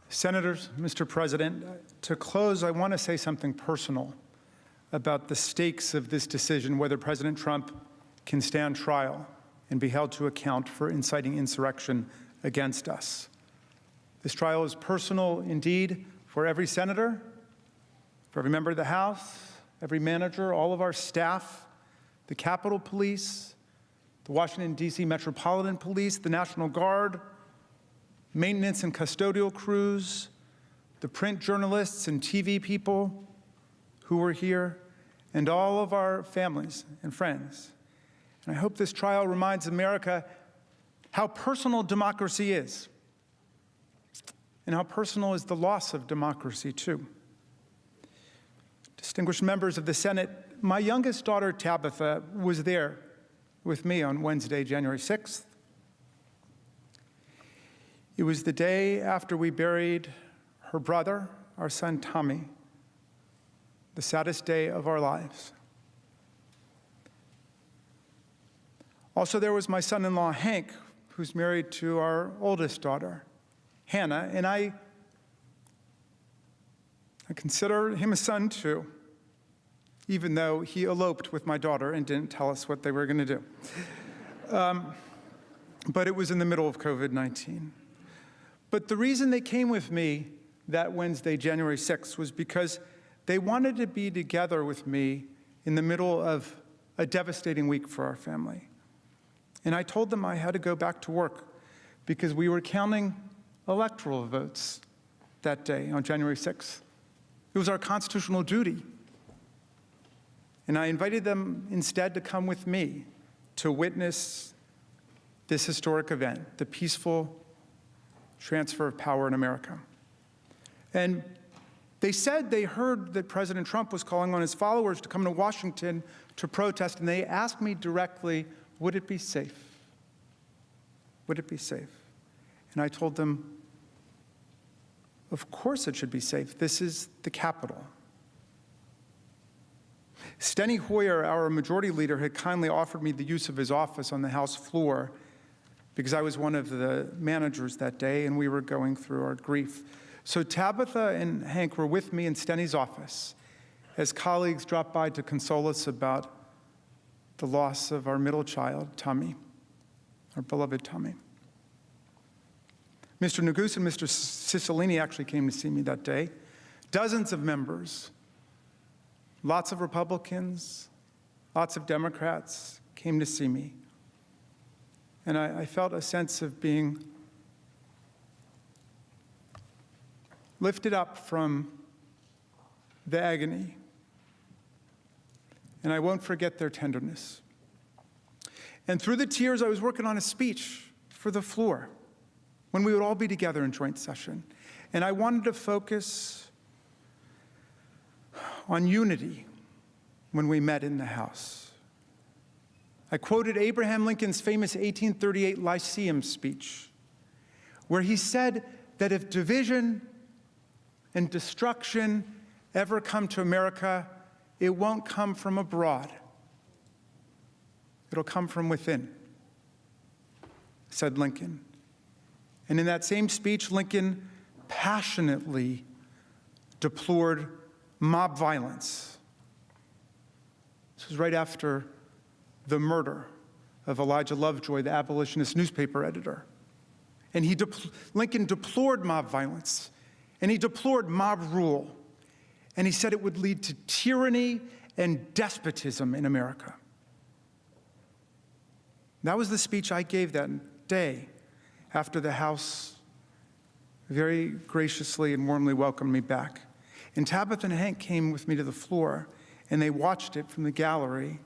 Senators, Mr. President, to close, I want to say something personal about the stakes of this decision, whether President Trump can stand trial and be held to account for inciting insurrection against us. This trial is personal indeed for every senator, for every member of the House, every manager, all of our staff, the Capitol Police, the Washington, D.C. Metropolitan Police, the National Guard, maintenance and custodial crews, the print journalists and TV people who were here, and all of our families and friends. And I hope this trial reminds America how personal democracy is, and how personal is the loss of democracy, too. Distinguished members of the Senate, my youngest daughter, Tabitha, was there with me on Wednesday, January 6th. It was the day after we buried her brother, our son Tommy, the saddest day of our lives. Also, there was my son-in-law, Hank, who's married to our oldest daughter, Hannah, and I consider him a son, too, even though he eloped with my daughter and didn't tell us what they were going to do. But it was in the middle of COVID-19. But the reason they came with me that Wednesday, January 6th, was because they wanted to be together with me in the middle of a devastating week for our family. And I told them I had to go back to work because we were counting electoral votes that day on January 6th. It was our constitutional duty. And I invited them instead to come with me to witness this historic event, the peaceful transfer of power in America. And they said they heard that President Trump was calling on his followers to come to Washington to protest, and they asked me directly, would it be safe? Would it be safe? And I told them, of course it should be safe. This is the Capitol. Steny Hoyer, our majority leader, had kindly offered me the use of his office on the House floor because I was one of the managers that day and we were going through our grief. So Tabitha and Hank were with me in Steny's office as colleagues dropped by to console us about the loss of our middle child, Tommy, our beloved Tommy. Mr. Neguse and Mr. Cicilline actually came to see me that day. Dozens of members, lots of Republicans, lots of Democrats came to see me. And I felt a sense of being lifted up from the agony. And I won't forget their tenderness. And through the tears, I was working on a speech for the floor when we would all be together in joint session. And I wanted to focus on unity when we met in the House. I quoted Abraham Lincoln's famous 1838 Lyceum speech, where he said that if division and destruction ever come to America, it won't come from abroad. It'll come from within, said Lincoln. And in that same speech, Lincoln passionately deplored mob violence. This was right after the murder of Elijah Lovejoy, the abolitionist newspaper editor. And Lincoln deplored mob violence, and he deplored mob rule, and he said it would lead to tyranny and despotism in America. That was the speech I gave that day after the House very graciously and warmly welcomed me back. And Tabitha and Hank came with me to the floor, and they watched it from the gallery.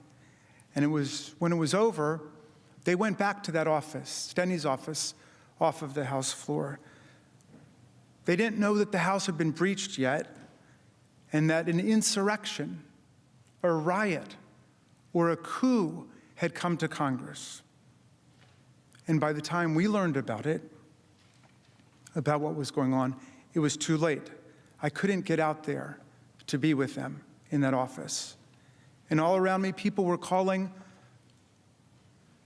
And when it was over, they went back to that office, Steny's office, off of the House floor. They didn't know that the House had been breached yet, and that an insurrection, a riot, or a coup had come to Congress. And by the time we learned about it, about what was going on, it was too late. I couldn't get out there to be with them in that office. And all around me, people were calling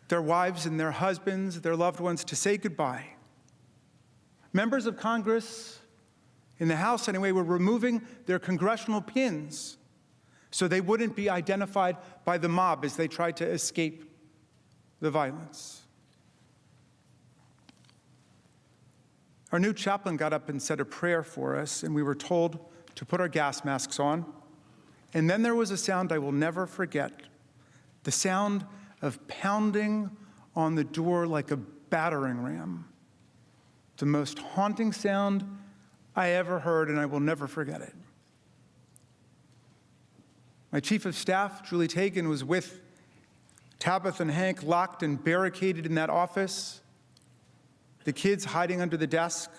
their wives and their husbands, their loved ones, to say goodbye. Members of Congress in the House anyway, were removing their congressional pins so they wouldn't be identified by the mob as they tried to escape the violence. Our new chaplain got up and said a prayer for us, and we were told to put our gas masks on. And then there was a sound I will never forget, the sound of pounding on the door like a battering ram. The most haunting sound I ever heard, and I will never forget it. My chief of staff, Julie Tagan, was with Tabitha and Hank, locked and barricaded in that office, the kids hiding under the desk,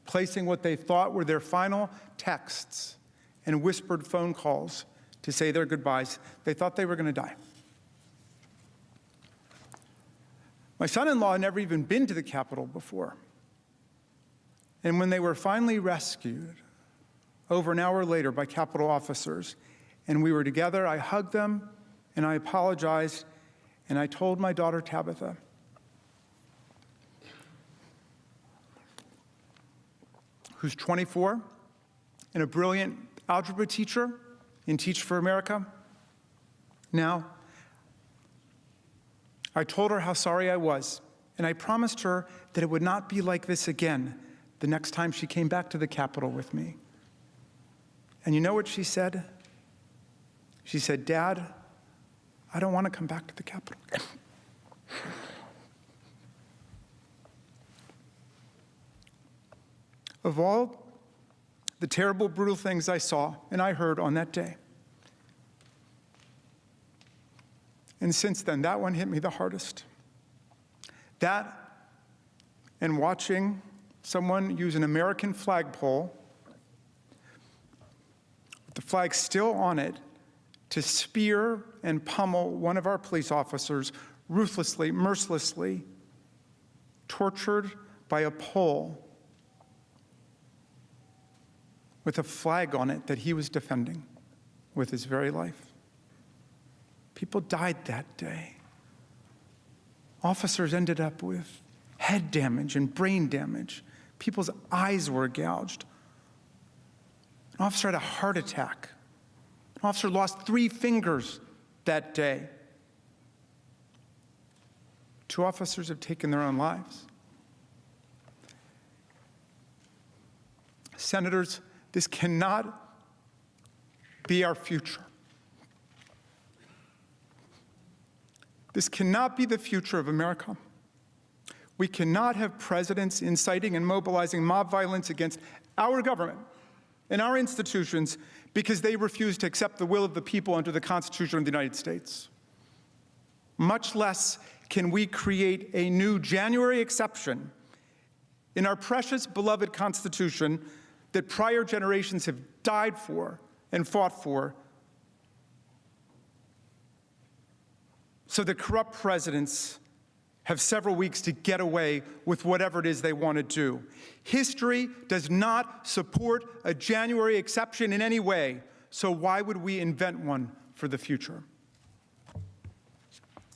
placing what they thought were their final texts and whispered phone calls to say their goodbyes. They thought they were going to die. My son-in-law had never even been to the Capitol before. And when they were finally rescued, over an hour later by Capitol officers, and we were together, I hugged them, and I apologized, and I told my daughter Tabitha, who's 24 and a brilliant algebra teacher in Teach for America now, I told her how sorry I was, and I promised her that it would not be like this again the next time she came back to the Capitol with me. And you know what she said? She said, "Dad, I don't want to come back to the Capitol again." Of all the terrible, brutal things I saw and I heard on that day, and since then, that one hit me the hardest. That and watching someone use an American flagpole with the flag still on it to spear and pummel one of our police officers ruthlessly, mercilessly, tortured by a pole with a flag on it that he was defending with his very life. People died that day. Officers ended up with head damage and brain damage. People's eyes were gouged. An officer had a heart attack. An officer lost 3 fingers that day. 2 officers have taken their own lives. Senators, this cannot be our future. This cannot be the future of America. We cannot have presidents inciting and mobilizing mob violence against our government and our institutions because they refuse to accept the will of the people under the Constitution of the United States. Much less can we create a new January exception in our precious, beloved Constitution that prior generations have died for and fought for, so that corrupt presidents have several weeks to get away with whatever it is they want to do. History does not support a January exception in any way, so why would we invent one for the future?